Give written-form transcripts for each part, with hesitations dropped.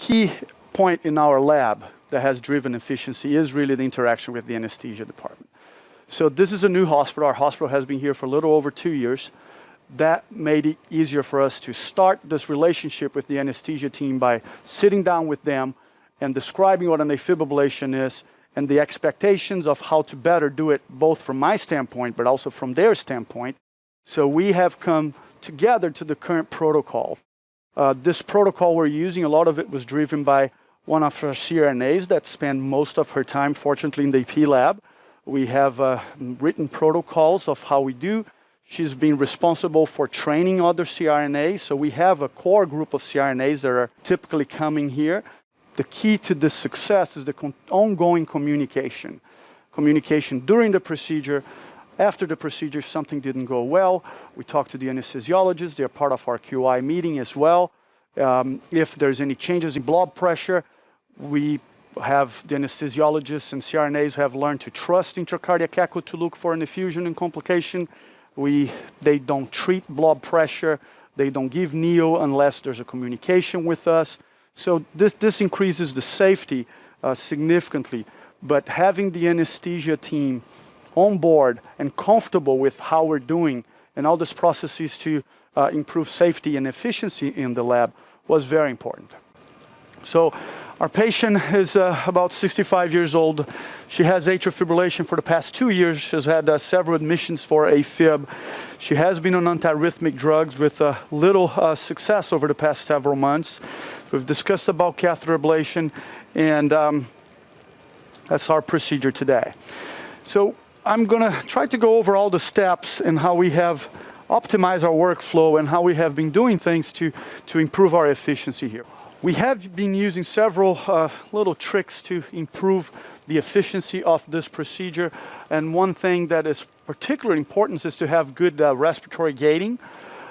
key point in our lab that has driven efficiency is really the interaction with the anesthesia department. So this is a new hospital. Our hospital has been here for a little over 2 years. That made it easier for us to start this relationship with the anesthesia team by sitting down with them and describing what an AFib ablation is and the expectations of how to better do it, both from my standpoint, but also from their standpoint. So we have come together to the current protocol. This protocol we're using, a lot of it was driven by one of our CRNAs that spent most of her time, fortunately, in the EP lab. We have written protocols of how we do. She's been responsible for training other CRNAs. So we have a core group of CRNAs that are typically coming here. The key to this success is the ongoing communication. Communication during the procedure. After the procedure, if something didn't go well, we talk to the anesthesiologists. They're part of our QI meeting as well. If there's any changes in blood pressure, we have the anesthesiologists and CRNAs have learned to trust intracardiac echo to look for an effusion and complication. They don't treat blood pressure. They don't give neo unless there's a communication with us. So this increases the safety significantly. But having the anesthesia team on board and comfortable with how we're doing and all these processes to improve safety and efficiency in the lab was very important. So our patient is about 65 years old. She has atrial fibrillation for the past 2 years. She's had several admissions for AFib. She has been on antiarrhythmic drugs with little success over the past several months. We've discussed about catheter ablation, and that's our procedure today. So I'm going to try to go over all the steps and how we have optimized our workflow and how we have been doing things to improve our efficiency here. We have been using several little tricks to improve the efficiency of this procedure. And one thing that is particularly important is to have good respiratory gating.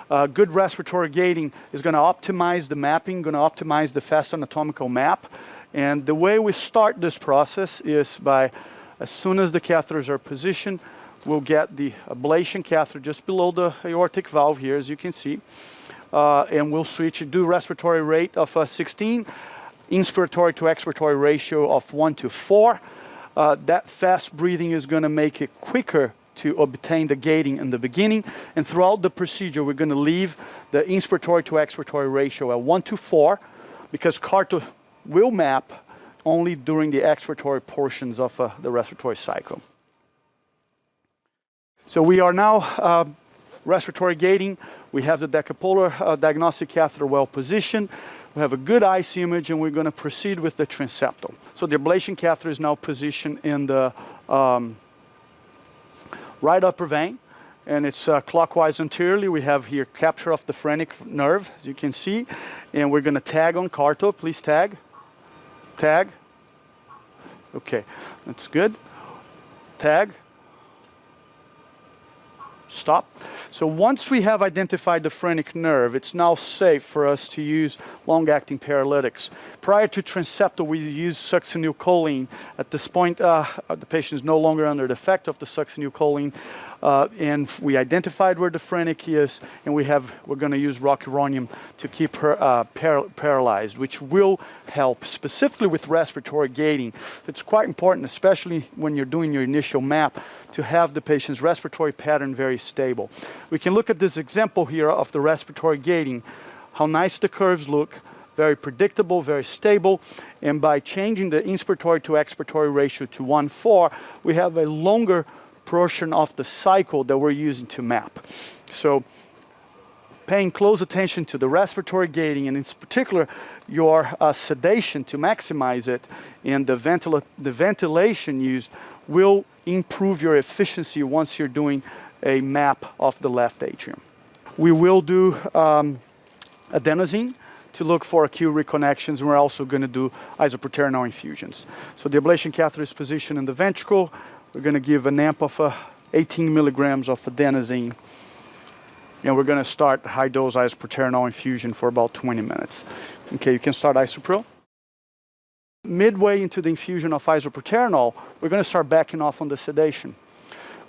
Good respiratory gating is going to optimize the mapping, going to optimize the fast anatomical map. And the way we start this process is by, as soon as the catheters are positioned, we'll get the ablation catheter just below the aortic valve here, as you can see. And we'll switch to do respiratory rate of 16, inspiratory to expiratory ratio of 1:4. That fast breathing is going to make it quicker to obtain the gating in the beginning. And throughout the procedure, we're going to leave the inspiratory to expiratory ratio at 1:4 because CARTO will map only during the expiratory portions of the respiratory cycle. So we are now respiratory gating. We have the decapolar diagnostic catheter well positioned. We have a good IC image, and we're going to proceed with the transeptal. So the ablation catheter is now positioned in the right upper vein, and it's clockwise anteriorly. We have here capture of the phrenic nerve, as you can see, and we're going to tag on CARTO. Please tag. Tag. Okay, that's good. Tag. Stop. So once we have identified the phrenic nerve, it's now safe for us to use long-acting paralytics. Prior to transeptal, we use succinylcholine. At this point, the patient is no longer under the effect of the succinylcholine, and we identified where the phrenic is, and we're going to use rocuronium to keep her paralyzed, which will help specifically with respiratory gating. It's quite important, especially when you're doing your initial map, to have the patient's respiratory pattern very stable. We can look at this example here of the respiratory gating, how nice the curves look, very predictable, very stable, and by changing the inspiratory to expiratory ratio to 1:4, we have a longer portion of the cycle that we're using to map. So paying close attention to the respiratory gating, and in particular your sedation to maximize it, and the ventilation used will improve your efficiency once you're doing a map of the left atrium. We will do adenosine to look for acute reconnections, and we're also going to do isoproterenol infusions. So the ablation catheter is positioned in the ventricle. We're going to give an amp of 18 milligrams of adenosine, and we're going to start high-dose isoproterenol infusion for about 20 minutes. Okay, you can start isopril. Midway into the infusion of isoproterenol, we're going to start backing off on the sedation.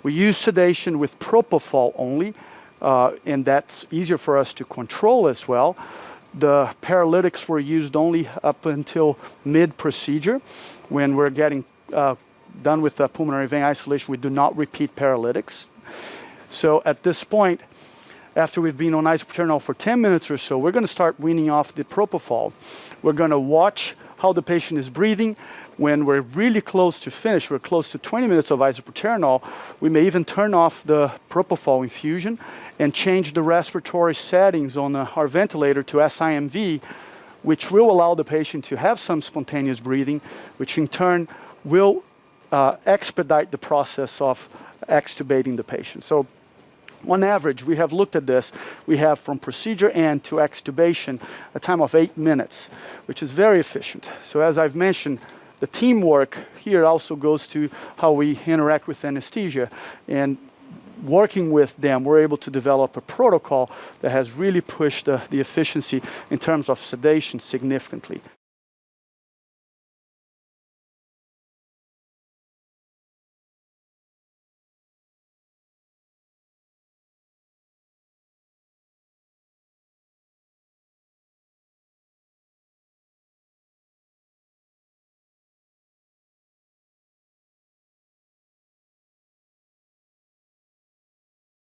We use sedation with propofol only, and that's easier for us to control as well. The paralytics were used only up until mid-procedure. When we're getting done with the pulmonary vein isolation, we do not repeat paralytics. So at this point, after we've been on isoproterenol for 10 minutes or so, we're going to start weaning off the propofol. We're going to watch how the patient is breathing. When we're really close to finish, we're close to 20 minutes of isoproterenol, we may even turn off the propofol infusion and change the respiratory settings on our ventilator to SIMV, which will allow the patient to have some spontaneous breathing, which in turn will expedite the process of extubating the patient. So on average, we have looked at this. We have from procedure end to extubation a time of 8 minutes, which is very efficient. So as I've mentioned, the teamwork here also goes to how we interact with anesthesia. And working with them, we're able to develop a protocol that has really pushed the efficiency in terms of sedation significantly.